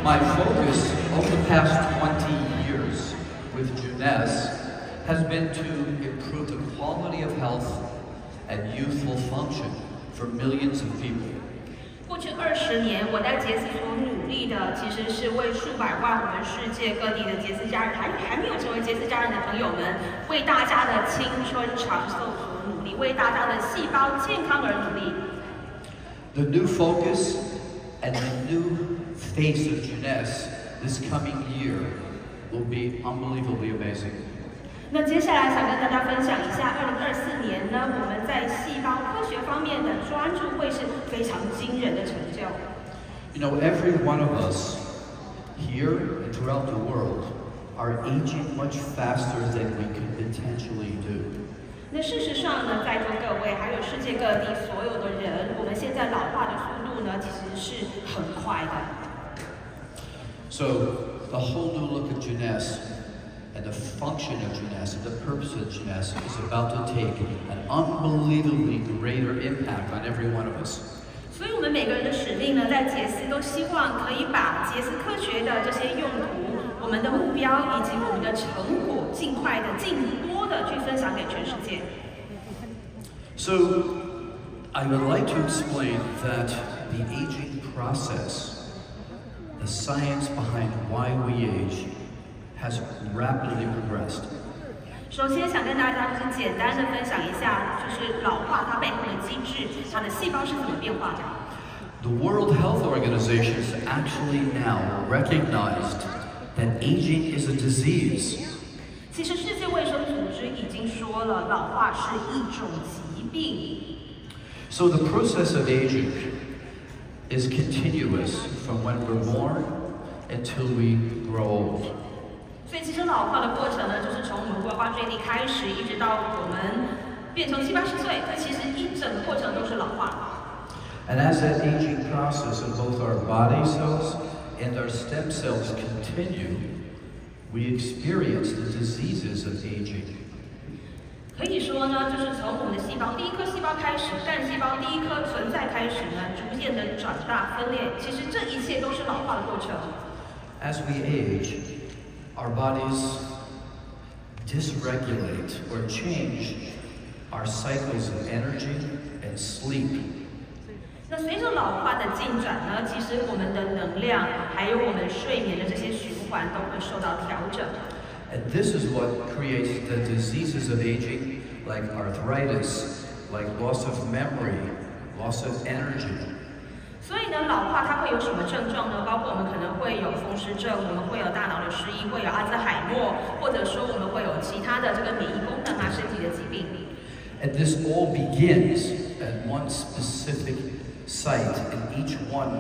My focus over the past 20 years with Jeunesse has been to improve the quality of health and youthful function for millions of people. 过去20年，我在杰斯所努力的，其实是为数百万我们世界各地的杰斯家人，还没有成为杰斯家人的朋友们，为大家的青春长寿所努力，为大家的细胞健康而努力。The new focus and the new face of Jeunesse this coming year will be unbelievably amazing. 那接下来想跟大家分享一下，2024年呢，我们在细胞科学方面的专注会是非常惊人的成就。You know, every one of us here and throughout the world are aging much faster than we can potentially do. 那事实上呢，在座各位还有世界各地所有的人，我们现在老化的速度呢，其实是很快的。So the whole new look of Jeunesse and the function of Jeunesse and the purpose of Jeunesse is about to take an unbelievably greater impact on every one of us. 所以我们每个人的使命呢，在杰斯都希望可以把杰斯科学的这些用途、我们的目标以及我们的成果，尽快的、尽多的去分享给全世界。So I would like to explain that the aging process, the science behind why we age, has rapidly progressed. 首先想跟大家就是简单的分享一下，就是老化它背后的机制，它的细胞是怎么变化的。The World Health Organization has actually now recognized that aging is a disease. 其实世界卫生组织已经说了，老化是一种疾病。So the process of aging is continuous from when we're born until we grow old. 所以其实老化的过程呢，就是从我们呱呱坠地开始，一直到我们变成70、80岁，这其实一整个过程都是老化。And as that aging process of both our body cells and our stem cells continue, we experience the diseases of aging. 可以说呢，就是从我们的细胞第一颗细胞开始，干细胞第一颗存在开始呢，逐渐的长大分裂，其实这一切都是老化的过程。As we age, our bodies dysregulate or change our cycles of energy and sleep. 那随着老化的进展呢，其实我们的能量还有我们睡眠的这些循环都会受到调整。And this is what creates the diseases of aging, like arthritis, like loss of memory, loss of energy. 所以呢，老化它会有什么症状呢？包括我们可能会有风湿症，我们会有大脑的失忆，会有阿兹海默，或者说我们会有其他的这个免疫功能啊、身体的疾病。And this all begins at one specific site in each one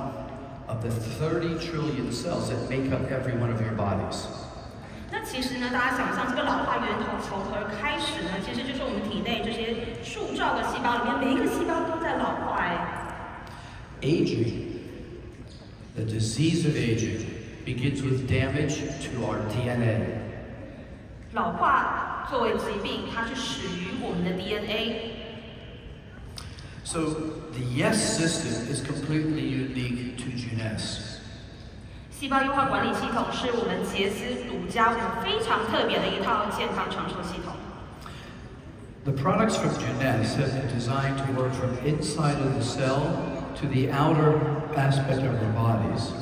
of the 30 trillion cells that make up every one of your bodies. 那其实呢，大家想象这个老化源头从何而开始呢？其实就是我们体内这些数兆个细胞里面，每一个细胞都在老化。Aging, the disease of aging, begins with damage to our DNA. 老化作为疾病，它是始于我们的 DNA。So the YES system is completely unique to Jeunesse. 细胞优化管理系统是我们杰斯独家、我们非常特别的一套健康长寿系统。The products from Jeunesse have been designed to work from inside of the cell to the outer aspect of our bodies.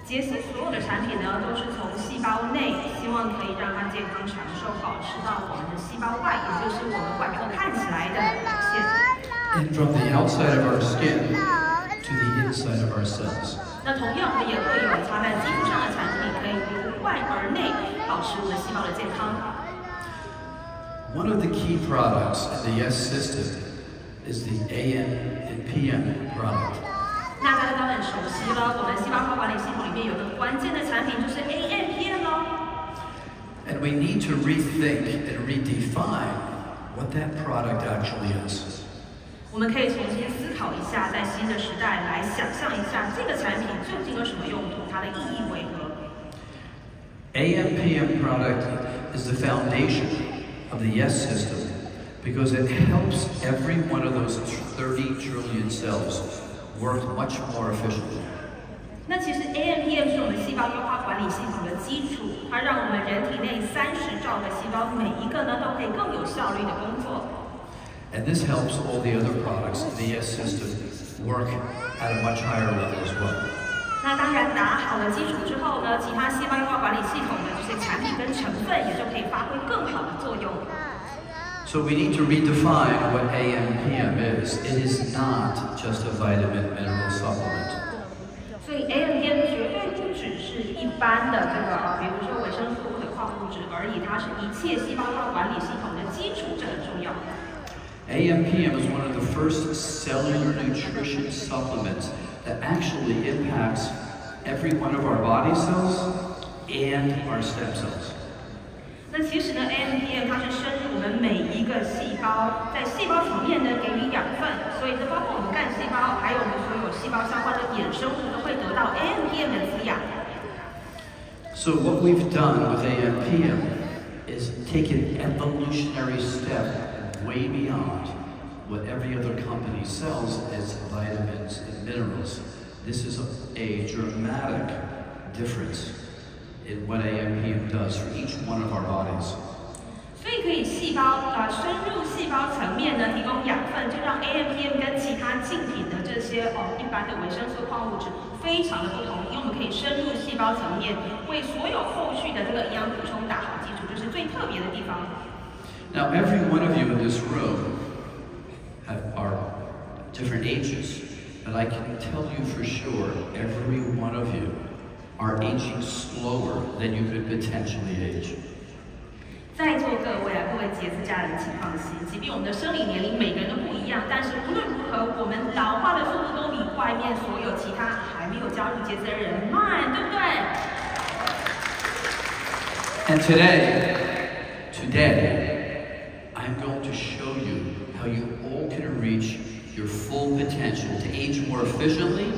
杰斯所有的产品呢，都是从细胞内，希望可以让它健康长寿，保持到我们的细胞外，也就是我们外表看起来的表现。And from the outside of our skin to the inside of our cells. 那同样，我们也会有擦在肌肤上的产品，可以由外而内保持我们细胞的健康。One of the key products in the YES system is the AM and PM product. 那大家都很熟悉了，我们细胞管理系统里面有个关键的产品就是 AM/PM 咯。And we need to rethink and redefine what that product actually is. 我们可以重新思考一下，在新的时代来想象一下这个产品究竟有什么用途，它的意义为何。AM/PM product is the foundation of the YES system because it helps every one of those 30 trillion cells work much more efficiently. 那其实 AMPM 是我们细胞优化管理系统的基础，它让我们人体内30兆的细胞每一个呢都可以更有效率的工作。And this helps all the other products in the ES system work at a much higher level as well. 那当然打好了基础之后呢，其他细胞优化管理系统的这些产品跟成分也就可以发挥更好的作用。So we need to redefine what AMPM is. It is not just a vitamin mineral supplement. 所以 AMPM 绝对不只是一般的这个，比如说维生素或者矿物质而已，它是一切细胞优化管理系统的基础，这很重要。AMPM is one of the first cellular nutrition supplements that actually impacts every one of our body cells and our stem cells. 那其实呢 ，AMPM 它是深入我们每一个细胞，在细胞层面呢给予养分，所以这包括我们干细胞，还有我们所有细胞相关的衍生物都会得到 AMPM 的滋养。So what we've done with AMPM is take an evolutionary step way beyond what every other company sells as vitamins and minerals. This is a dramatic difference in what AMPM does for each one of our bodies. 所以可以深入细胞层面呢，提供养分，就让 AMPM 跟其他竞品的这些一般的维生素、矿物质非常的不同，因为我们可以深入细胞层面，为所有后续的这个营养补充打好基础，这是最特别的地方。Now, every one of you in this room are different ages, but I can tell you for sure, every one of you are aging slower than you could potentially age. 在座各位杰斯家人，请放心，即便我们的生理年龄每个人都不一样，但是无论如何，我们老化的速度都比外面所有其他还没有加入杰斯的人慢，对不对？ And today, I'm going to show you how you all can reach your full potential to age more efficiently,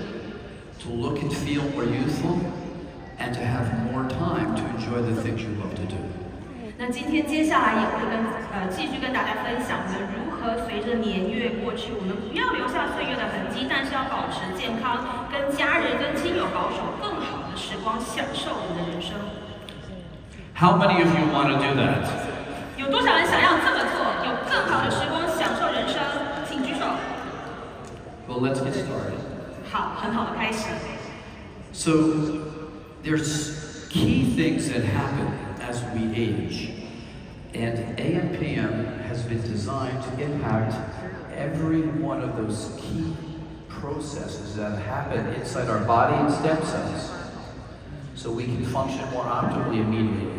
to look and feel more youthful, and to have more time to enjoy the things you love to do. 那今天接下来也会继续跟大家分享我们如何随着年月过去，我们不要留下岁月的痕迹，但是要保持健康，跟家人跟亲友保守更好的时光，享受我们的人生。How many of you want to do that? 有多少人想要这么做，有更好的时光，享受人生？请举手。Well, let's get started. 好，很好的开始。So, there's key things that happen as we age, and AMPM has been designed to impact every one of those key processes that happen inside our body and stem cells, so we can function more optimally immediately.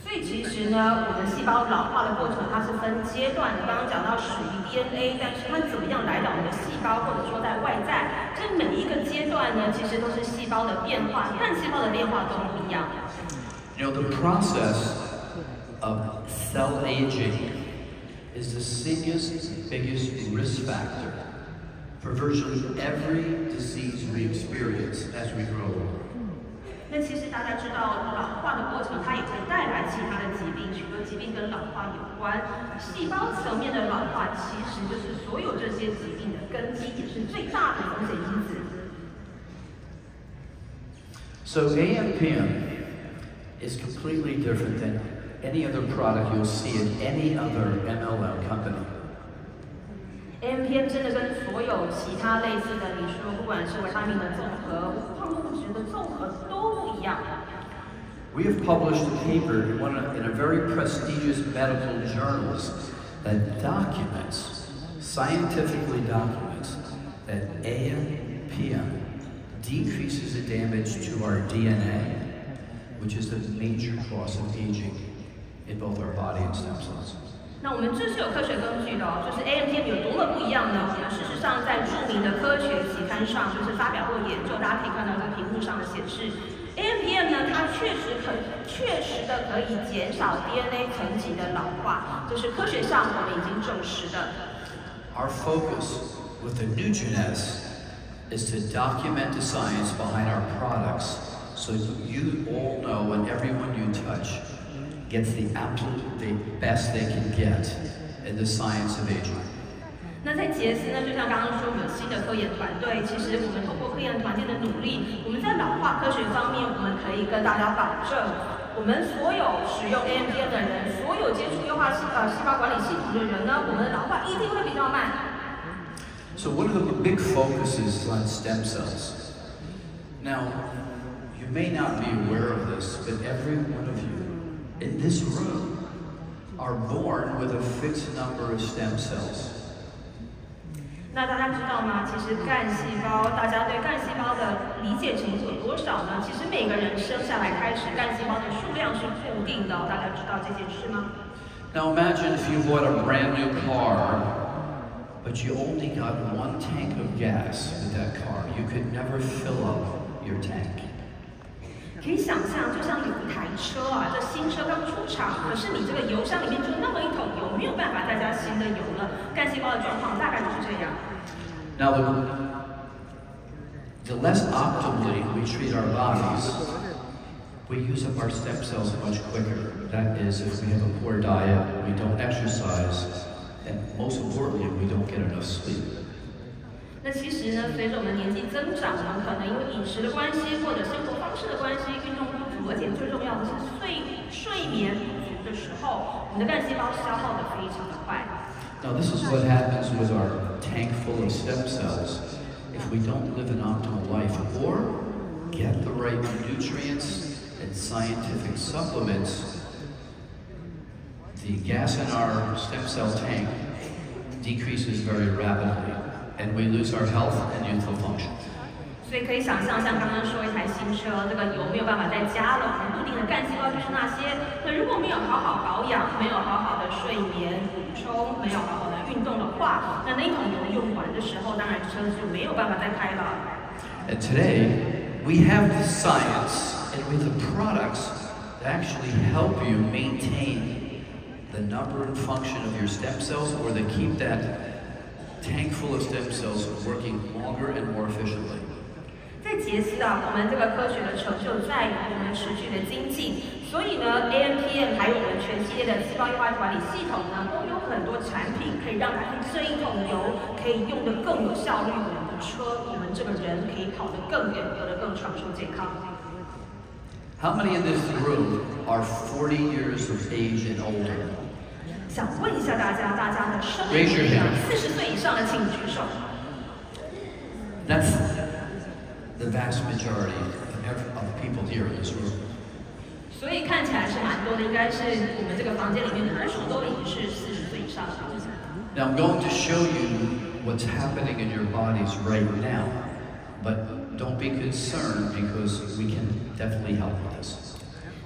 所以其实呢，我们细胞老化的过程它是分阶段的。刚刚讲到始于 DNA， 但是它怎么样来到我们的细胞，或者说在外在，这每一个阶段呢，其实都是细胞的变化，干细胞的变化都不一样。You know, the process of cell aging is the biggest risk factor for virtually every disease we experience as we grow older. 那其实大家知道，老化的过程它也会带来其他的疾病，许多疾病跟老化有关。细胞层面的老化其实就是所有这些疾病的根基，也是最大的风险因子。So AMPM is completely different than any other product you'll see in any other MLM company. AMPM 真的跟所有其他类似的，你说不管是维他命的综合、矿物质的综合都不一样。We have published a paper in a very prestigious medical journals that scientifically documents that AMPM decreases the damage to our DNA, which is the major cause of aging in both our body and stem cells. 那我们这是有科学根据的就是 AMPM 有多么不一样呢？我们事实上在著名的科学期刊上就是发表过研究，大家可以看到这个屏幕上的显示 ，AMPM 呢它确实的可以减少 DNA 层级的老化，这是科学上我们已经证实的。Our focus with the NutriNet is to document the science behind our products, so you all know and everyone you touch gets the best they can get in the science of aging. 那在杰斯呢，就像刚刚说，我们有新的科科研团队，其实我们透过科研团队的努力，我们在老化科学方面，我们可以跟大家保证，我们所有使用 AMPM 的人，所有接触优化细胞管理系统的人呢，我们的老化一定会比较慢。So one of the big focuses is on stem cells. Now, you may not be aware of this, but every one of you in this room are born with a fixed number of stem cells. 那大家知道吗？其实干细胞，大家对干细胞的理解程度有多少呢？其实每个人生下来开始，干细胞的数量是固定的。大家知道这件事吗？ Now imagine if you bought a brand new car, but you only got one tank of gas with that car. You could never fill up your tank. 可以想象，就像有一台车啊，这新车刚出厂，可是你这个油箱里面就那么一桶油，没有办法再加新的油了。干细胞的状况大概就是这样。Now, the less optimally we treat our bodies, we use up our stem cells much quicker. That is, if we have a poor diet, we don't exercise, and most importantly, we don't get enough sleep. 那其实呢，随着我们年纪增长，我们可能因为饮食的关系或者生活方式的关系，运动不足，而且最重要的是睡眠不足的时候，我们的干细胞消耗得非常的快。Now, this is what happens with our tank full of stem cells if we don't live an optimal life or get the right nutrients and scientific supplements. The gas in our stem cell tank decreases very rapidly.And we lose our health and youthful function. 所以可以想象，像刚刚说一台新车，这个油没有办法再加了，我们固定的干细胞就是那些。那如果没有好好保养，没有好好的睡眠补充，没有好好的运动的话，那一桶油用完的时候，当然车子就没有办法再开了。And today, we have the science and we have the products that actually help you maintain the number and function of your stem cells, or they keep that tank full of stem cells working longer and more efficiently. 在杰斯啊，我们这个科学的成就在于我们持续的精进，所以呢 ，AMPM 还有我们全系列的细胞优化管理系统呢，都有很多产品可以让它这一桶油可以用得更有效率，我们的车，我们这个人可以跑得更远，活得更长寿健康。How many in this room are 40 years of age and older? 想问一下大家的生理年龄40岁以上的请举手。That's the vast majority of people here in this room. 所以看起来是蛮多的，应该是我们这个房间里面多数都已经是40岁以上的。Now I'm going to show you what's happening in your bodies right now, but don't be concerned because we can definitely help with this.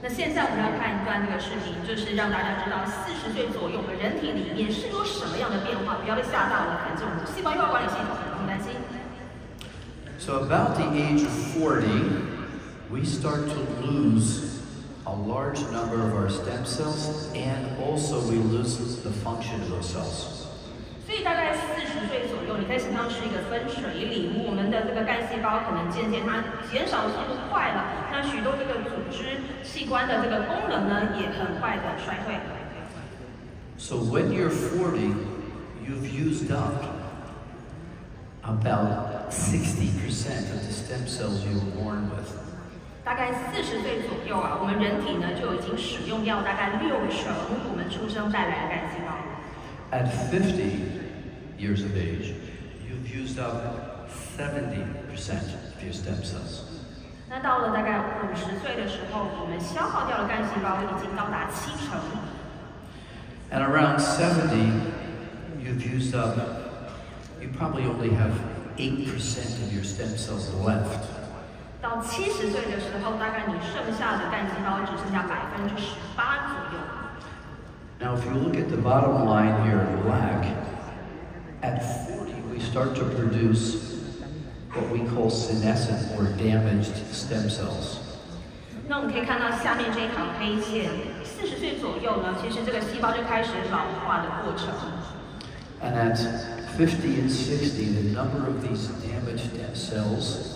那现在我们要看一段这个视频，就是让大家知道40岁左右的人体里面是有什么样的变化，不要被吓到了，反正我们细胞优化管理系统不用担心。So about the age of 40, we start to lose a large number of our stem cells, and also we lose the function of those cells. 所以大概40岁左右，你可以想象是一个分水岭，我们的这个干细胞可能渐渐它减少速度快了，那许多这个组织器官的这个功能呢也很快的衰退。So when you're 40, you've used up about 60% of the stem cells you were born with. 大概40岁左右啊，我们人体呢就已经使用掉大概60%我们出生带来的干细胞。At 50 years of age, you've used up 70% of your stem cells. 那到了大概50岁的时候，我们消耗掉的干细胞已经到达70%。At around 70, you've used up, you probably only have 8% of your stem cells left. 到70岁的时候，大概你剩下的干细胞只剩下18%左右。Now, if you look at the bottom line here in black, at 40 we start to produce what we call senescent or damaged stem cells. 那我们可以看到下面这一条黑线，40岁左右呢，其实这个细胞就开始老化的过程。And at 50 and 60, the number of these damaged cells,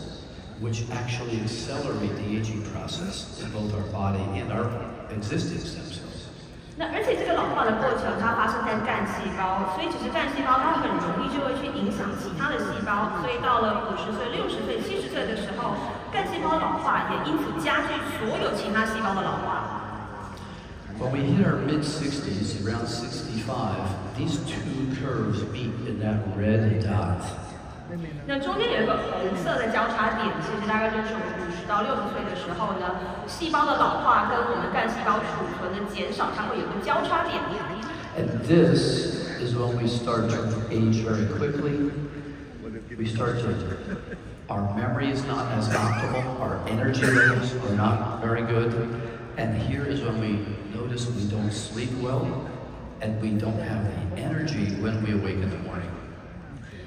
which actually accelerate the aging process in both our body and our existing stem cells. 那而且这个老化的过程，它发生在干细胞，所以只是干细胞，它很容易就会去影响其他的细胞，所以到了50岁、60岁、70岁的时候，干细胞老化也因此加剧所有其他细胞的老化。When we hit our mid-60s, around 65, these two curves meet in that red dot. 那中间有一个红色的交叉点，其实大概就是我们50到60岁的时候呢，细胞的老化跟我们干细胞储存的减少，它会有个交叉点。And this is when we start to age very quickly. Our memory is not as optimal, our energy levels are not very good, and here is when we notice we don't sleep well, and we don't have the energy when we awake in the morning.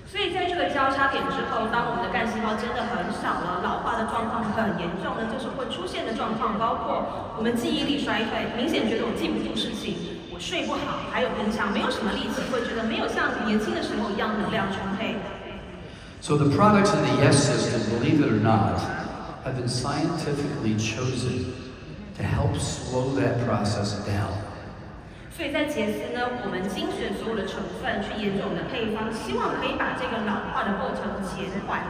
所以在这个交叉点之后，当我们的干细胞真的很少了，老化的状况很严重呢，这时候会出现的状况包括我们记忆力衰退，明显觉得我记不住事情，我睡不好，还有平常没有什么力气，会觉得没有像年轻的时候一样能量充沛。So the products in the Yes system, believe it or not, have been scientifically chosen to help slow that process down. 所以在杰斯呢，我们精选所有的成分去研究我们的配方，希望可以把这个老化的过程减缓。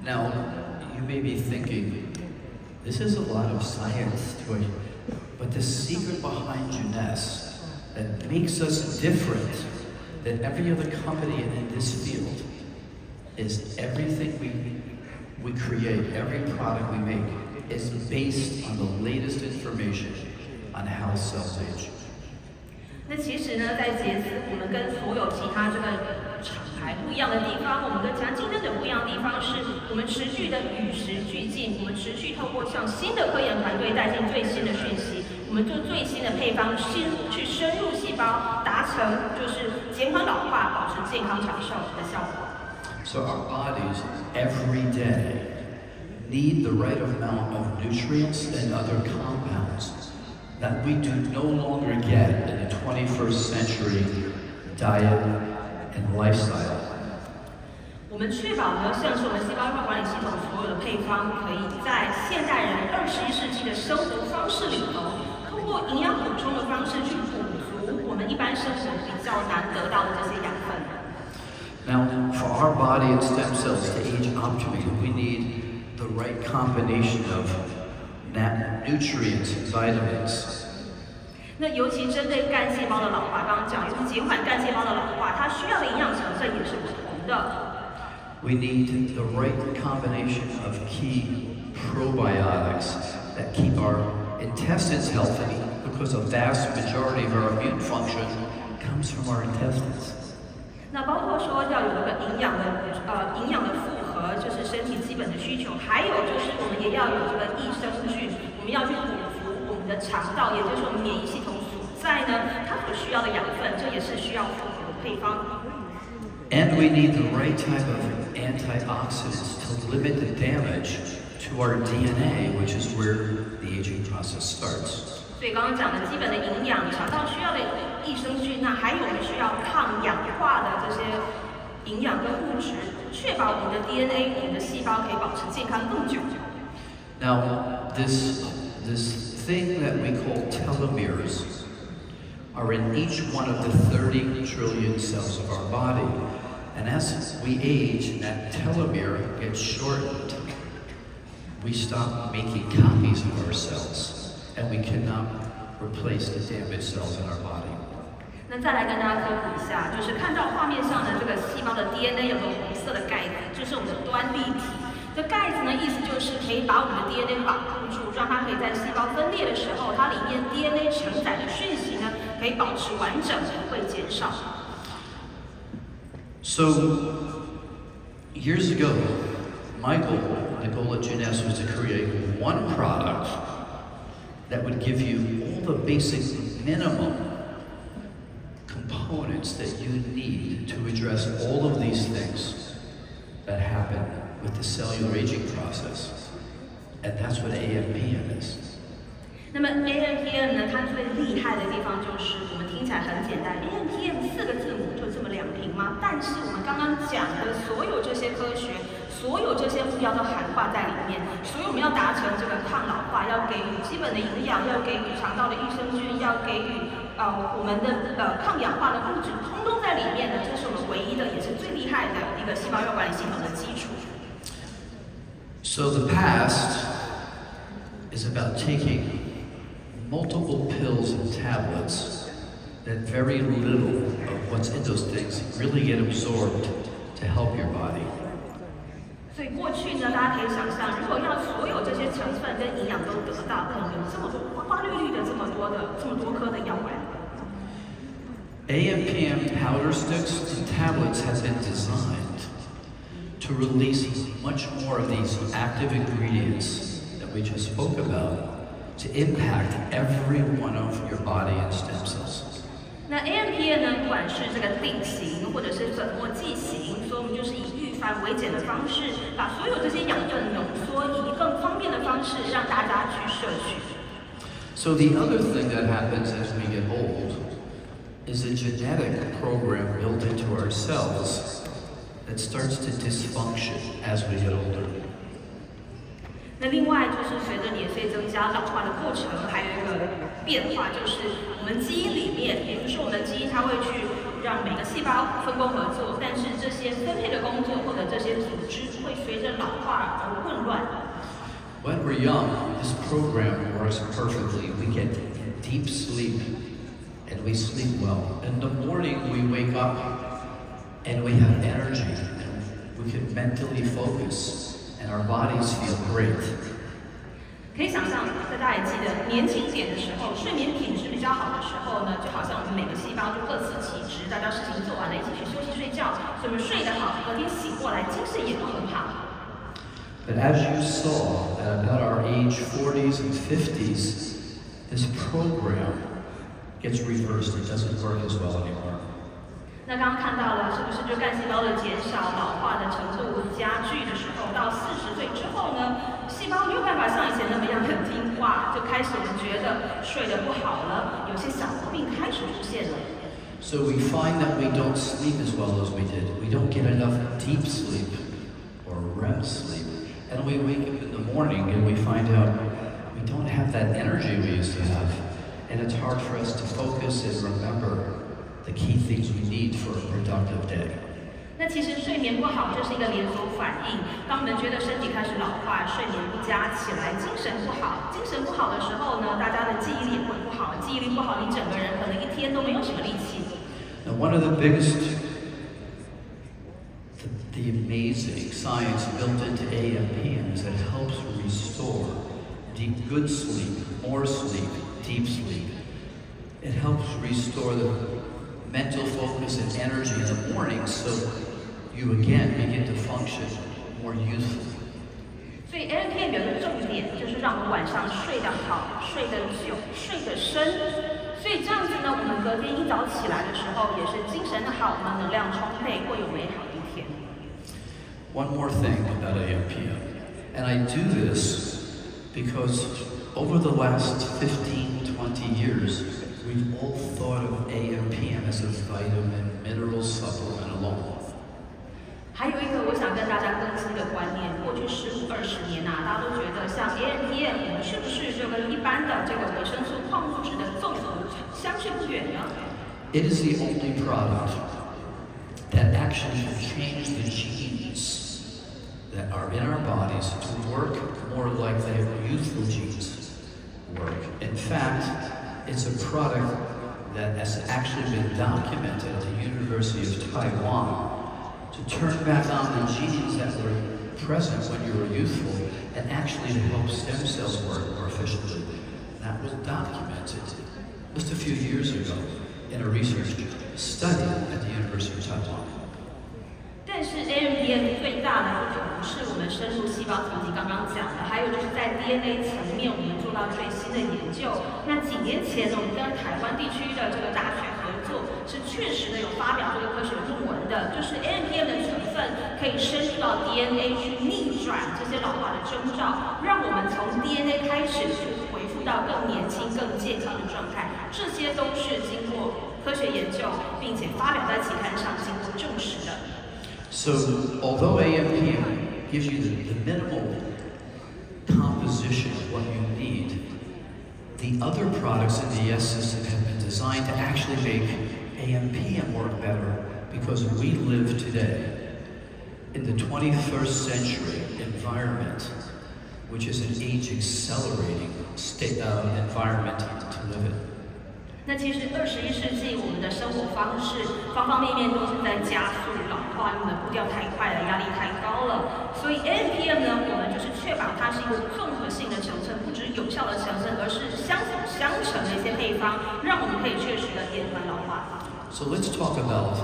Now, you may be thinking, this is a lot of science to it, but the secret behind Jeunesse that makes us different than every other company in this field is everything we create, every product we make, is based on the latest information on how cells age. 那其实呢，在杰斯，我们跟所有其他这个厂牌不一样的地方，我们跟其他竞争者不一样的地方，是我们持续的与时俱进，我们持续透过向新的科研团队带进最新的讯息，我们做最新的配方，去深入细胞，达成就是减缓老化、保持健康长寿的效果。So our bodies every day need the right amount of nutrients and other compounds that we do no longer get in the 21st century diet and lifestyle. 我们确保呢，像是我们细胞管理系统所有的配方，可以在现代人21世纪的生活方式里头，通过营养补充的方式去补足我们一般生活比较难得到的这些养分。Now, for our body and stem cells to age optimally, we need the right combination of nutrients and vitamins. 那尤其针对干细胞的老化，刚刚讲就是减缓干细胞的老化，它需要的营养成分也是不同的。We need the right combination of key probiotics that keep our intestines healthy, because a vast majority of our immune function comes from our intestines. 那包括说要有一个营养的复合，就是身体基本的需求，还有就是我们也要有这个益生菌，我们要去补足我们的肠道，也就是我们免疫系统所在呢它所需要的养分，这也是需要复合的配方。And we need the right type of antioxidants to limit the damage to our DNA, which is where the aging process starts. 所以刚刚讲的基本的营养，肠道需要的益生菌，那还有我们需要抗氧化的这些营养跟物质，确保我们的 DNA、我们的细胞可以保持健康更久。Now, this thing that we call telomeres are in each one of the 30 trillion cells of our body. And as we age, that telomere gets shortened. We stop making copies of ourselves, and we cannot replace the damaged cells in our body. 那再来跟大家科普一下，就是看到画面上的这个细胞的 DNA 有个红色的盖子，就是我们的端粒体。这盖子呢，意思就是可以把我们的 DNA 保护住，让它可以在细胞分裂的时候，它里面 DNA 承载的讯息呢，可以保持完整，不会减少。So, years ago, my goal, the goal at Jeunesse, was to create one product that would give you all the basic minimum components that you need to address all of these things that happen with the cellular aging process. And that's what AMPM is. 那么 AMPM 呢，它最厉害的地方就是我们听起来很简单 ，AMPM 4个字母就这么2瓶吗？但是我们刚刚讲的所有这些科学，所有这些目标都涵盖在里面。所以我们要达成这个抗老化，要给予基本的营养，要给予肠道的益生菌，要给予我们的抗氧化的物质，通通在里面呢。这是我们唯一的，也是最厉害的一个细胞药管理系统的基础。So the past is about taking multiple pills and tablets that very little of what's in those things really get absorbed to help your body. 所以过去呢，大家可以想象，如果要所有这些成分跟营养都得到，可能有这么多花花绿绿的这么多颗的药丸。AMPM powder sticks and tablets have been designed to release much more of these active ingredients that we just spoke about to impact every one of your body and stem cells. 那 AMPM 呢，不管是这个定型或者是粉末剂型，所以我们就是以预防为简的方式，把所有这些养分浓缩，以更方便的方式让大家去摄取。So the other thing that happens as we get old is a genetic program built into our cells that starts to dysfunction as we get older. 那另外就是随着年岁增加，老化的过程还有一个变化，就是我们基因里面，也就是我们的基因它会去让每个细胞分工合作，但是这些分配的工作或者这些组织会随着老化而混乱。When we're young, this program works perfectly. We get deep sleep and we sleep well. In the morning, we wake up and we have energy and we can mentally focus.And our bodies feel great. 可以想象，大家也记得，年轻点的时候，睡眠品质比较好的时候呢，就好像我们每个细胞就各司其职，大家事情做完了，一起去休息睡觉，所以我们睡得好，隔天醒过来，精神也都很好。But as you saw, at about our age 40s and 50s, this program gets reversed. It doesn't work as well anymore. 那刚刚看到了，是不是就干细胞的减少、老化的程度加剧的时候，到40岁之后呢，细胞没有办法像以前那么样很听话，就开始我们觉得睡得不好了，有些小毛病开始出现了。So we find that we don't sleep as well as we did. We don't get enough deep sleep or REM sleep, and we wake up in the morning and we find out we don't have that energy we used to have, and it's hard for us to focus and remember.The key things we need for a productive day. 那其实睡眠不好，这是一个连锁反应。当我们觉得身体开始老化，睡眠不佳起来，精神不好。精神不好的时候呢，大家的记忆力也会不好。记忆力不好，你整个人可能一天都没有什么力气。Now, one of the biggest, the amazing science built into AMPM is that it helps restore deep, good sleep, more sleep, deep sleep. It helps restore the mental focus and energy in the morning, so you again begin to function more youthful. 所以 AMPM 有一个重点，就是让我们晚上睡得好、睡得久、睡得深。所以这样子呢，我们隔天一早起来的时候，也是精神好，能量充沛，会有美好的一天。One more thing about AMPM, and I do this because over the last 15, 20 years,We've all thought of AMPM as a vitamin, mineral supplement alone. 还有一个我想跟大家更新的观念，过去15、20年大家都觉得像 AMPM， 我们是不是就跟一般的这个维生素、矿物质的综合相去不远呢？ It is the only product that actually can change the genes that are in our bodies to work more like their youthful genes work. In fact,It's a product that has actually been documented at the University of Taiwan to turn back on the genes that were present when you were youthful and actually to help stem cells work more efficiently. That was documented just a few years ago in a research study at the University of Taiwan. 但是 AMPM 最大的不同是我们深入细胞层级刚刚讲的，还有就是在 DNA 层面我们做到最新的研究。那几年前我们跟台湾地区的这个大学合作，是确实的有发表这个科学论文的，就是 AMPM 的成分可以深入到 DNA 去逆转这些老化的征兆，让我们从 DNA 开始去恢复到更年轻、更健康的状态。这些都是经过科学研究，并且发表在期刊上经过证实的。So, although AMPM gives you the minimal composition of what you need. The other products in the S system have been designed to actually make AM/PM work better because we live today in the 21st century environment, which is an age-accelerating environment to live in. 那其实21世纪我们的生活方式方方面面都是在加速老化，因为我们步调太快了，压力太高了。所以 AM/PM 呢，我们就是确保它是一个综合性的成分，不只是有效的成分，而是相辅相成的一些配方，让我们可以确实的延缓老化。So let's talk about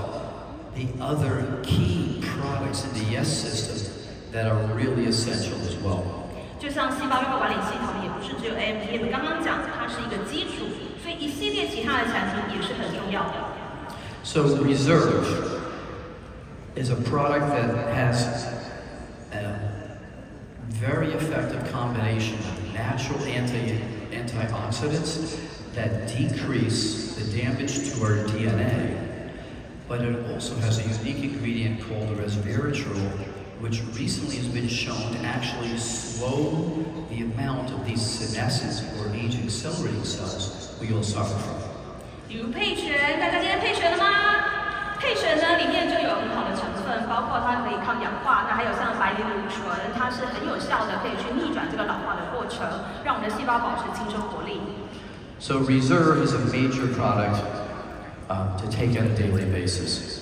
the other key products in the S system that are really essential as well. 就像细胞药管理系统，也不是只有 AM/PM， 刚刚讲它是一个基础，所以一系列其他的产品也是很重要的。So Reserve is a product that has a very effective combination of natural antioxidants that decrease the damage to our DNA, but it also has a unique ingredient called resveratrol, which recently has been shown to actually slow the amount of these senescent or age-accelerating cells we all suffer from. 比如配权，大家今天配权了吗？配权呢，里面就有很好的成分，包括它可以抗氧化，那还有像白藜芦醇，它是很有效的，可以去逆转这个老化的过程，让我们的细胞保持青春活力。So Reserve is a major product to take on a daily basis.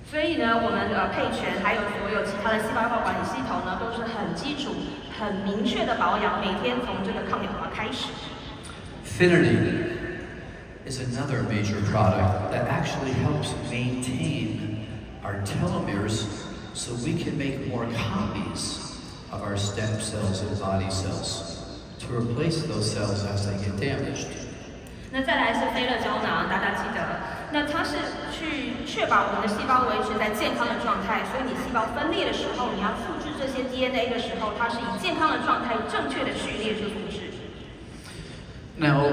所以呢，我们配权还有所有其他的细胞药管理系统呢，都是很基础、很明确的保养，每天从这个抗氧化开始。Finity is another major product that actually helps maintain our telomeres so we can make more copies of our stem cells and body cells to replace those cells as they get damaged. 那再来是菲勒胶囊，大家记得，那它是去确保我们的细胞维持在健康的状态，所以你细胞分裂的时候，你要复制这些 DNA 的时候，它是以健康的状态正确的序列去复制。Now,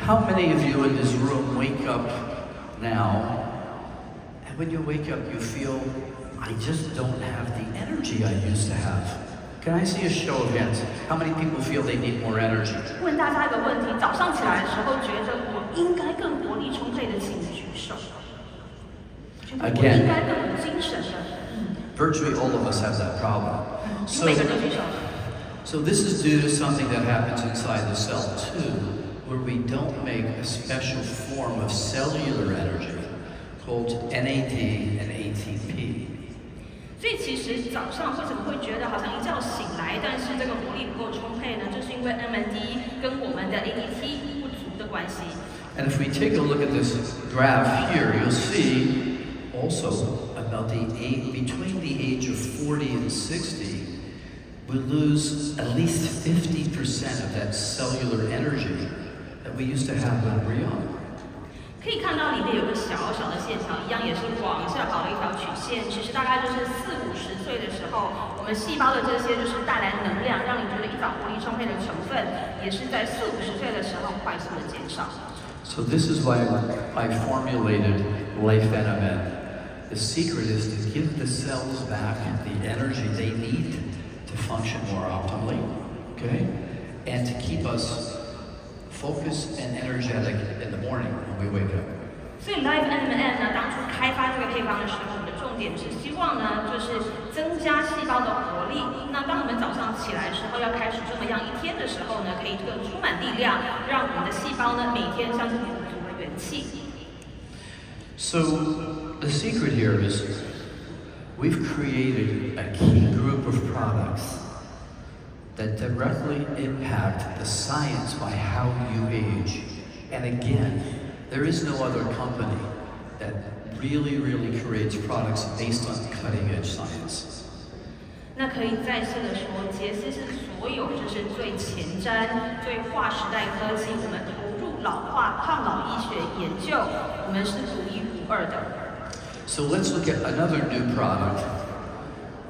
how many of you in this room wake up now, and when you wake up you feel, I just don't have the energy I used to have? Can I see a show of hands? How many people feel they need more energy? 问大家一个问题：早上起来的时候，觉得我应该更活力充沛的，请举手。觉得我应该更有精神的。Virtually all of us have that problem. 每个人都举手。So this is due to something that happens inside the cell too, where we don't make a special form of cellular energy called NAD and ATP. 所以其实早上为什么会觉得好像一觉醒来，但是这个活力不够充沛呢？就是因为 NAD 跟我们的 ATP 不足的关系。And if we take a look at this graph here, you'll see also about between the age of 40 and 60, we lose at least 50% of that cellular energy that we used to have when we were young. 可以看到里面有个小小的线条，一样也是往下跑了一条曲线。其实大概就是40-50岁的时候，我们细胞的这些就是带来能量，让你觉得一早活力充沛的成分，也是在40-50岁的时候快速的减少。So this is why I formulated Life NMN. The secret is to give the cells back the energy they need to function more optimally, okay, and to keep us focused and energetic in the morning when we wake up. 所以 Life NMN 呢，当初开发这个配方的时候，我们的重点是希望呢，就是增加细胞的活力。那当我们早上起来的时候，要开始这么样一天的时候呢，可以更充满力量，让我们的细胞呢，每天像是补足了元气。So the secret here is we've created a key group of products that directly impact the science by how you age. And again, there is no other company that really creates products based on cutting-edge science. 那可以再次的说，杰斯是所有就是最前瞻、最划时代科技，我们投入老化抗老医学研究，我们是独一无二的。So let's look at another new product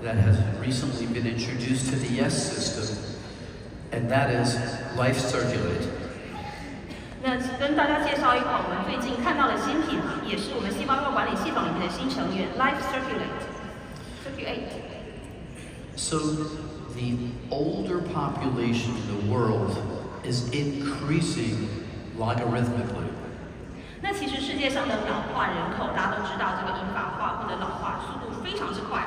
that has recently been introduced to the S system, and that is Life Circulate. 那跟大家介绍一款我们最近看到的新品，也是我们细胞药管理系统里面的新成员 ，Life Circulate。So the older population in the world is increasing logarithmically. 那其实世界上的老化人口，大家都知道，这个银发化或者老化速度非常之快。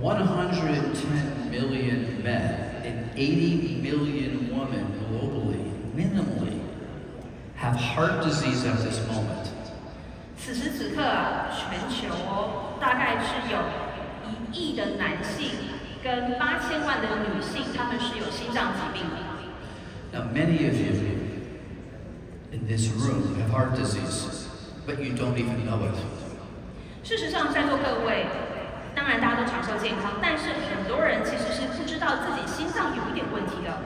110 million men and 80 million women globally, minimally, have heart disease at this moment. 此时此刻啊，全球大概是有1亿的男性跟8000万的女性，他们是有心脏疾病的。Now, many of you in this room have heart disease, but you don't even know it. 事实上，在座各位，当然大家都长寿健康，但是很多人其实是不知道自己心脏有一点问题的。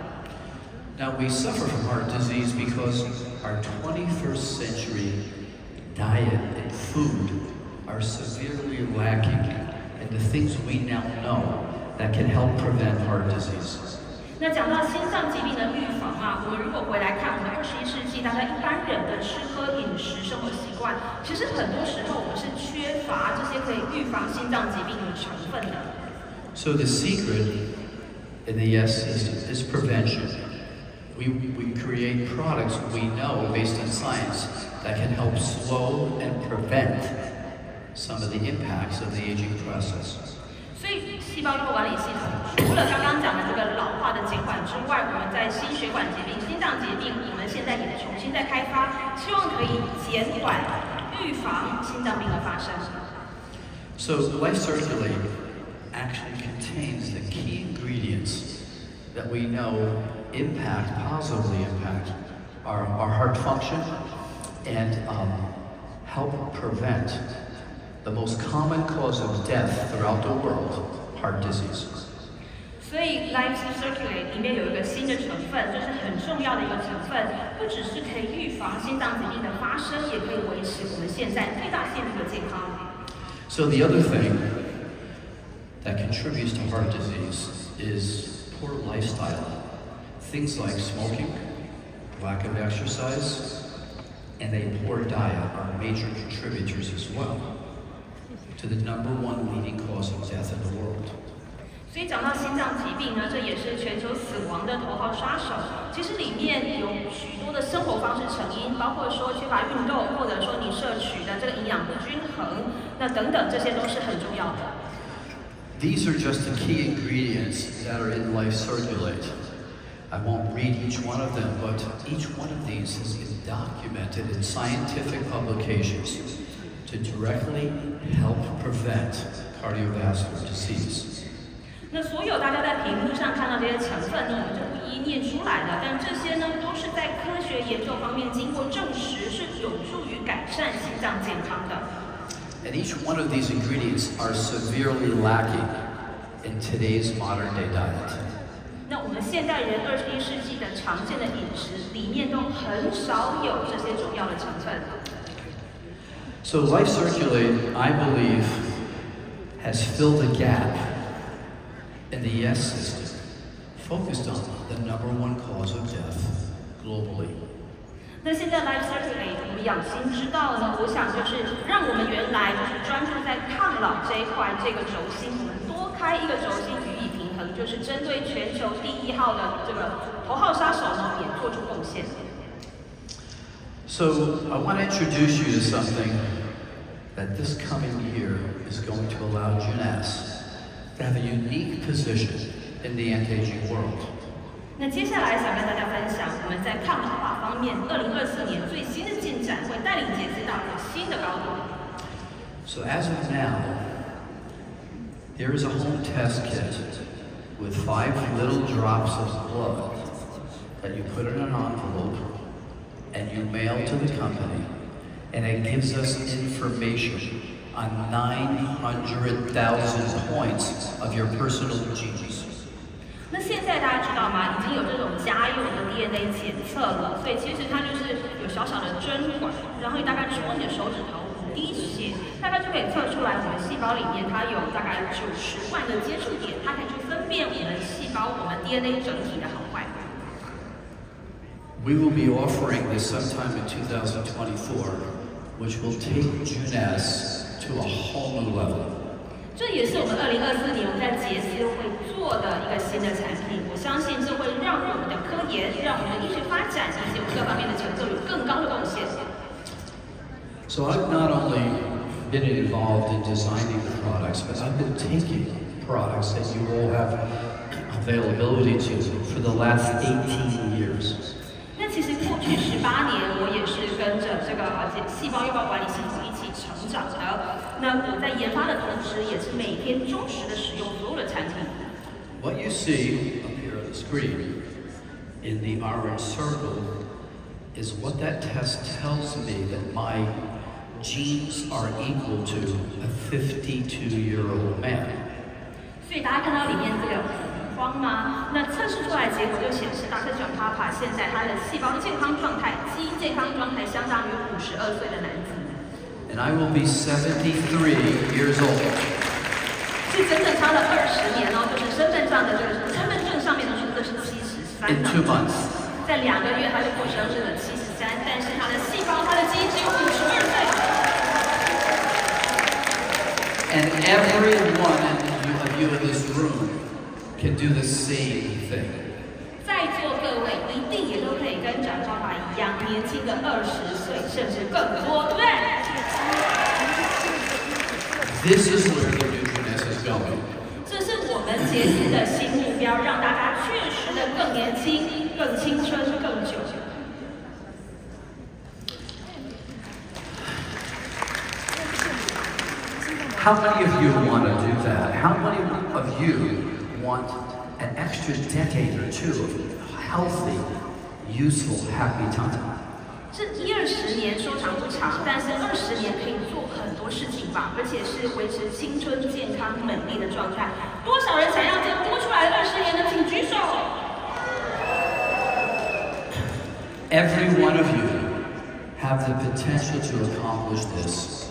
Now, we suffer from heart disease because our 21st century diet and food are severely lacking in the things we now know that can help prevent heart disease. 那讲到心脏疾病的预防啊，我们如果回来看我们21世纪大概一般人的吃喝饮食生活习惯，其实很多时候我们是缺乏这些可以预防心脏疾病的成分的。So the secret in the yes system is prevention. We create products we know based on science that can help slow and prevent some of the impacts of the aging process. 所以细胞多管理系统除了刚刚讲的这个老化的减缓之外，我们在心血管疾病、心脏疾病，我们现在也重新在开发，希望可以减缓、预防心脏病的发生。So Life Circulate actually contains the key ingredients that we know positively impact our heart function and help prevent the most common cause of death throughout the world, heart disease. 所以 Life Circulate 里面有一个新的成分，这是很重要的一个成分，不只是可以预防心脏疾病的发生，也可以维持我们现在最大限度的健康。So the other thing that contributes to heart disease is poor lifestyle. Things like smoking, lack of exercise, and a poor diet are major contributors as well to the #1 leading cause of death in the world. 所以讲到心脏疾病呢，这也是全球死亡的头号杀手。其实里面有许多的生活方式成因，包括说缺乏运动，或者说你摄取的这个营养不均衡，那等等，这些都是很重要的。These are just the key ingredients that are in Life Circulate. I won't read each one of them, but each one of these has been documented in scientific publications to directly help prevent cardiovascular disease. 那所有大家在屏幕上看到这些成分呢，我们就不一一念出来了。但这些呢，都是在科学研究方面经过证实，是有助于改善心脏健康的。And each one of these ingredients are severely lacking in today's modern day diet. 那我们现代人21世纪的常见的饮食里面都很少有这些重要的成分。So Life Circulate, I believe, has filled a gap in the yes system, focused on the #1 cause of death globally. 那现在 Life Circulate 我们养心之道呢，我想就是让我们原来就是专注在抗老这一块这个轴心，我们多开一个轴心予以平衡，就是针对全球第1号的这个头号杀手呢，也做出贡献。So I want to introduce you to something that this coming year is going to allow Jeunesse to have a unique position in the anti-aging world. 那接下来想跟大家分享，我们在抗老化方面，2024年最新的进展会带领杰斯到一个新的高度。So as of now, there is a home test kit with 5 little drops of blood that you put in an envelope and you mail to the company, and it gives us information on 900,000 points of your personal genes. 那现在大家知道吗？已经有这种家用的 DNA 检测了，所以其实它就是有小小的针管，然后你大概戳你的手指头5滴血，大概就可以测出来我们细胞里面它有大概90万个接触点，它可以去分辨我们细胞、我们 DNA 整体的好坏。We will be offering this sometime in 2024, which will take Jeunesse to a whole new level. 这也是我们2024年我们在杰斯会做的一个新的产品。我相信这会让我们的科研、让我们的医学发展以及我们各方面的成就有更高的贡献。So I've not only been involved in designing the products, but I've been taking products that you all have availability to for the last 18 years. 那其实过去18年，我也是跟着这个细胞优化管理系统一起成长的。那我在研发的同时，也是每天忠实的使用所有的产品。What you see up here on the screen in the orange circle is what that test tells me that my genes are equal to a 52-year-old man. 所以大家看到里面这个框吗？那测试出来的结果就显示，Dr.Glampapa现在他的细胞健康状态、基因健康状态相当于52岁的男子。And I will be 73 years old. 所以整整差了20年哦，就是身份上的这个身份证上面的数字是73。In 2 months. 在2个月他就过生日了73，但是他的细胞、他的基因只有52岁。And every one of you in this room can do the same thing. 在座各位一定也都可以跟长爸爸一样，年轻的20岁，甚至更多，对不对？ This is where the nutrition is going. 这是我们杰斯的新目标，让大家确实的更年轻、更青春、更久。How many of you want to do that? How many of you want an extra decade or two of healthy, useful, happy time? 这10-20年说长不长，但是20年可以做很多事情吧，而且是维持青春、健康、美丽的状态。多少人想要这多出来的20年呢？请举手。Every one of you have the potential to accomplish this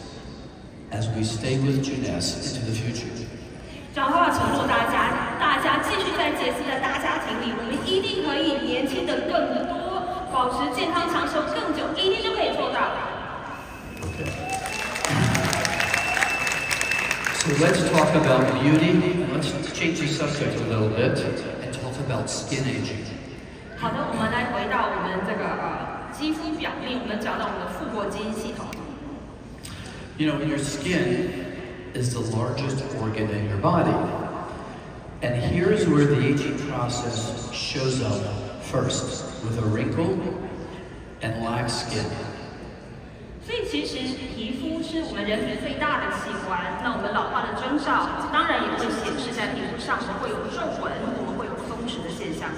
as we stay with Jeunesse into the future. 长爸爸承诺大家继续在杰斯的大家庭里，我们一定可以年轻的更多，保持健康长寿更久，一定就可以做到。Okay. So let's talk about beauty. Let's change the subject a little bit and talk about skin aging. 好的，我们来回到我们这个肌肤表面，我们找到我们的复活基因系统。You know, your skin is the largest organ in your body. And here's where the aging process shows up first, with a wrinkle and lax skin. 所以其实皮肤是我们人体最大的器官，那我们老化的征兆，当然也会显示在皮肤上，我们会有皱纹，我们会有松弛的现象。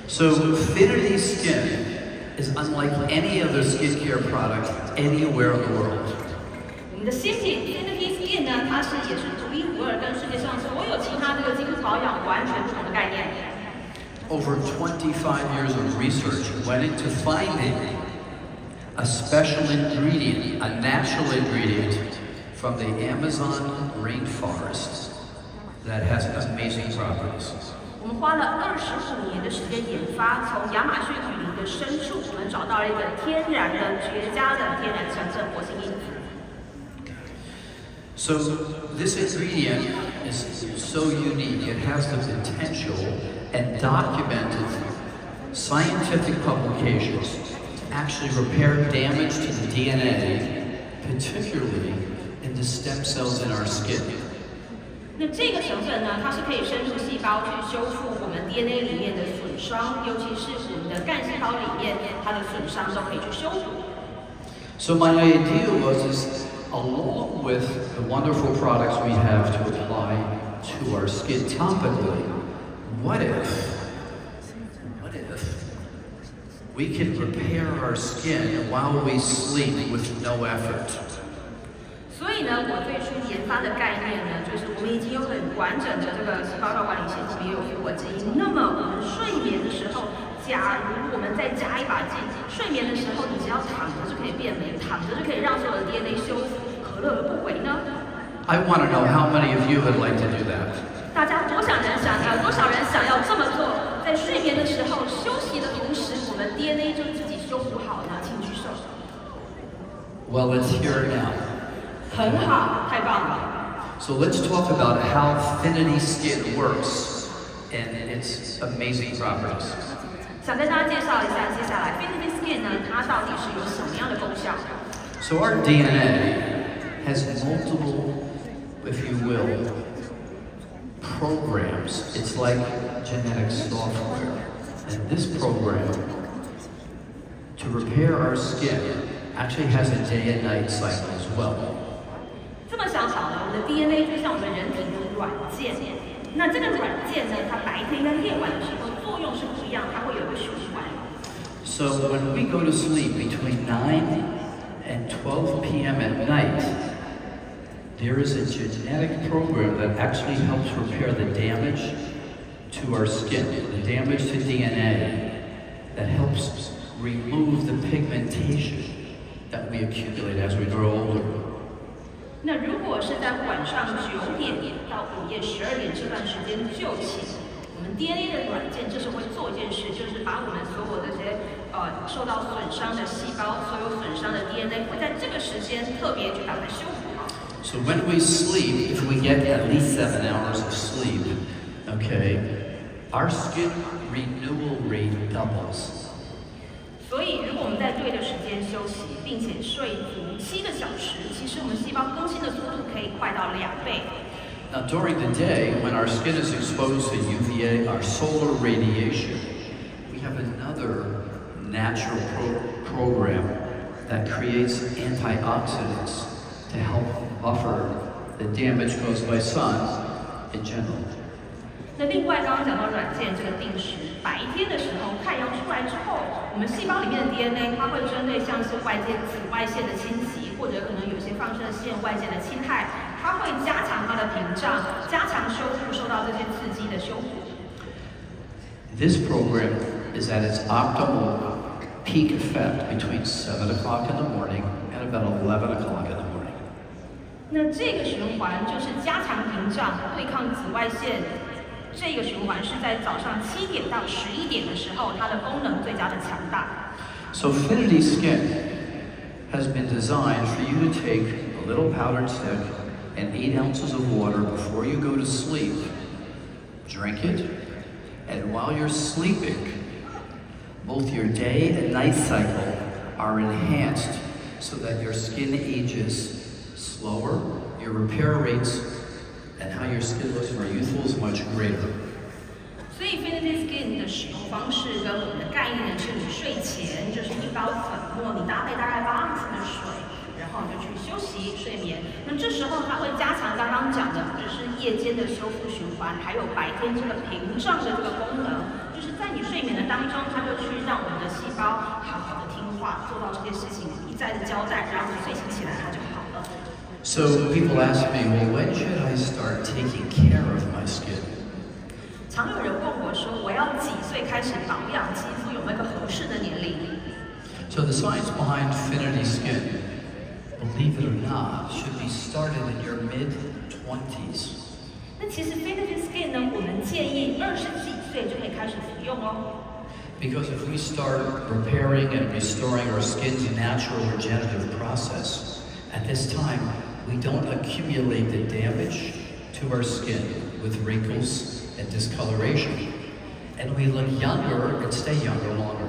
So, Finity Skin is unlike any other skincare product anywhere in the world. 我们的新品 Infinity Skin 呢，它也是独一无二，跟世界上所有其他这个肌肤保养完全不同的概念。Over 25 years of research went into finding a special ingredient, a natural ingredient from the Amazon rainforest that has amazing properties. 我们花了25年的时间研发，从亚马逊雨林的深处，我们找到了一个天然的绝佳的天然成分活性因子。So this ingredient is so unique. It has the potential and documented scientific publications to actually repair damage to the DNA, particularly in the stem cells in our skin. 那这个成分呢，它是可以深入细胞去修复我们 DNA 里面的损伤，尤其是我们的干细胞里面，它的损伤都可以去修补。So my idea was, along with the wonderful products we have to apply to our skin topically, what if we can repair our skin while we sleep with no effort? 所以呢，我最初研发的概念呢，就是我们已经有很完整的这个细胞管理系统，也有复活基因。那么我们睡眠的时候，假如我们再加一把劲，睡眠的时候你只要躺着就可以变美，躺着就可以让所有的 DNA 修复，何乐而不为呢？ I want to know how many of you would like to do that. 大家多少人想要这么做？在睡眠的时候休息的同时，我们 DNA 就自己修复好呢？请举手。 Well, it's here now. 很好，太棒了。So let's talk about how Finity Skin works and its amazing properties. 想跟大家介绍一下，接下来 Finity Skin 呢，它到底是有什么样的功效？ So our DNA has multiple, if you will, programs. It's like genetic software. And this program, to repair our skin, actually has a day and night cycle as well. 这么想好了，我们的 DNA 就像我们人体的软件，那这个软件呢，它白天跟夜晚的时候作用是不一样，它会有一个循环。So when we go to sleep between 9 and 12 p.m. at night, there is a genetic program that actually helps repair the damage to our skin, the damage to DNA, that helps remove the pigmentation that we accumulate as we grow older. 那如果是在晚上9点到午夜12点这段时间就寝，我们 DNA 的软件这时候会做一件事，就是把我们所有这些受到损伤的细胞，所有损伤的 DNA 会在这个时间特别去把它修复好。So when we sleep, if we get at least 7 hours of sleep, okay, our skin renewal rate doubles. 所以，如果我们在对的时间休息，并且睡足7个小时，其实我们细胞更新的速度可以快到2倍。Now, during the day, when our skin is exposed to UVA, our solar radiation, we have another natural program that creates antioxidants to help buffer the damage caused by sun in general. 那另外，刚刚讲到软件这个定时，白天的时候，太阳出来之后，我们细胞里面的 DNA 它会针对像是外界紫外线的侵袭，或者可能有些放射线外界的侵害，它会加强它的屏障，加强修复受到这些刺激的修复。This program is at its optimal peak effect between 7 o'clock in the morning and about 11 o'clock in the morning. 那这个循环就是加强屏障，对抗紫外线。这个循环是在早上7点到11点的时候，它的功能最佳的强大。So Finity Skin has been designed for you to take a little powdered stick and 8 ounces of water before you go to sleep. Drink it, and while you're sleeping, both your day and night cycle are enhanced so that your skin ages slower, your repair rates and how your skin looks more youthful is much greater. 所以 Finity Skin 的使用方式跟我们的概念是，你睡前就是一包粉末，你搭配大概8盎司的水，然后你就去休息睡眠。那这时候它会加强刚刚讲的，就是夜间的修复循环，还有白天这个屏障的这个功能，就是在你睡眠的当中，它就去让我们的细胞好好的听话，做到这些事情，一再的交代，然后你睡醒起来它就好了。So people ask me, well, when should I start taking care of my skin? 常有人问我说，我要几岁开始保养肌肤？有没有一个合适的年龄？ So the science behind Finity Skin, believe it or not, should be started in your mid-20s. 那其实 Finity Skin 呢，我们建议20几岁就可以开始服用哦。Because if we start repairing and restoring our skin's natural regenerative process, at this time, we don't accumulate the damage to our skin with wrinkles and discoloration, and we look younger and stay younger longer.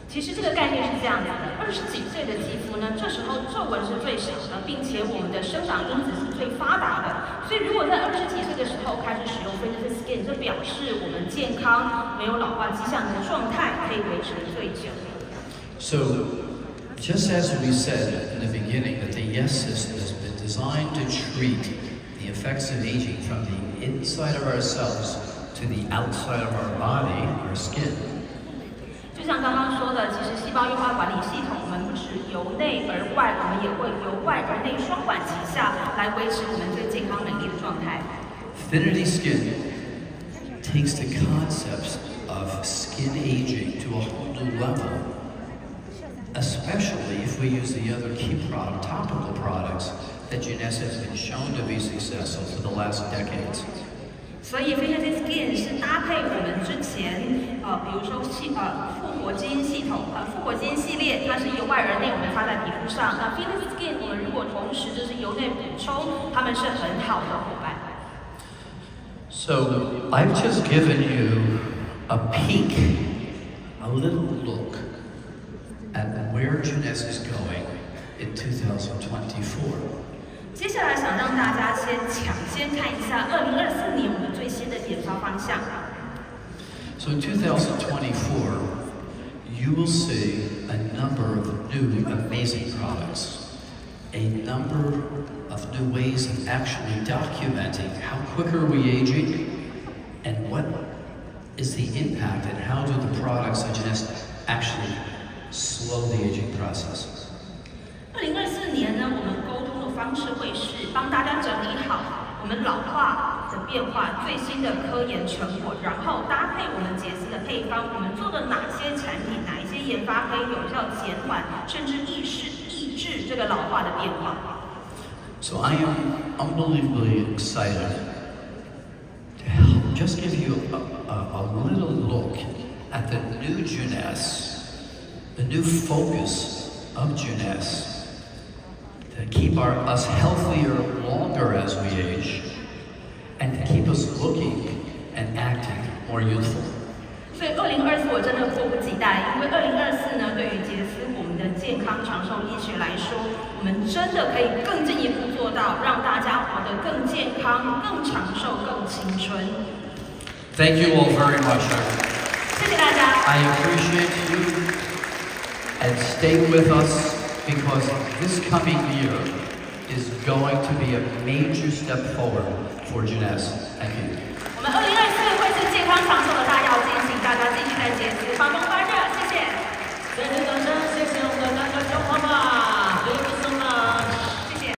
其实这个概念是这样子的：20几岁的肌肤呢，这时候皱纹是最少的，并且我们的生长因子是最发达的。所以如果在20几岁的时候开始使用 Finity Skin， 这表示我们健康、没有老化迹象的状态可以维持得最久。So, just as we said in the beginning that the Yes system has been designed to treat the effects of aging from the inside of ourselves to the outside of our body, our skin. 就像刚刚说的，其实细胞优化管理系统，我们不只由内而外，我们也会由外而内双管齐下，来维持我们最健康美丽的状态。Finity Skin takes the concepts of skin aging to a whole new level, especially if we use the other key topical products that Jeunesse has been shown to be successful for the last decades. 所以 VincentGlampapa 是搭配我们之前比如说复活基因系统复活基因系列，它是由外而内我们擦在皮肤上。那 VincentGlampapa 我们如果同时就是由内补充，它们是很好的伙伴。So I've just given you a peek, a little look at where Jeunesse is going in 2024. 接下来想让大家抢先看一下2024年我们最新的研发方向。So in 2024, you will see a number of new amazing products, a number of new ways of actually documenting how quick are we aging and what is the impact and how do the products of Jeunesse actually slow the aging process. 2024年呢，我们沟通的方式会是帮大家整理好我们老化的变化最新的科研成果，然后搭配我们杰斯的配方，我们做的哪些产品，哪一些研发可以有效减缓甚至抑制这个老化的变化。So I am unbelievably excited to just give you a little look at the new Jeunesse, the new focus of Jeunesse. To keep us healthier longer as we age, and to keep us looking and acting more youthful. 所以2024我真的迫不及待，因为2024呢，对于杰斯我们的健康长寿医学来说，我们真的可以更进一步做到，让大家活得更健康、更长寿、更青春。Thank you all very much. 谢谢大家。I appreciate you, and stay with us. Because this coming year is going to be a major step forward for Jeunesse. Thank you. 我们2024会是健康长寿的大跃进，请大家继续在杰斯帮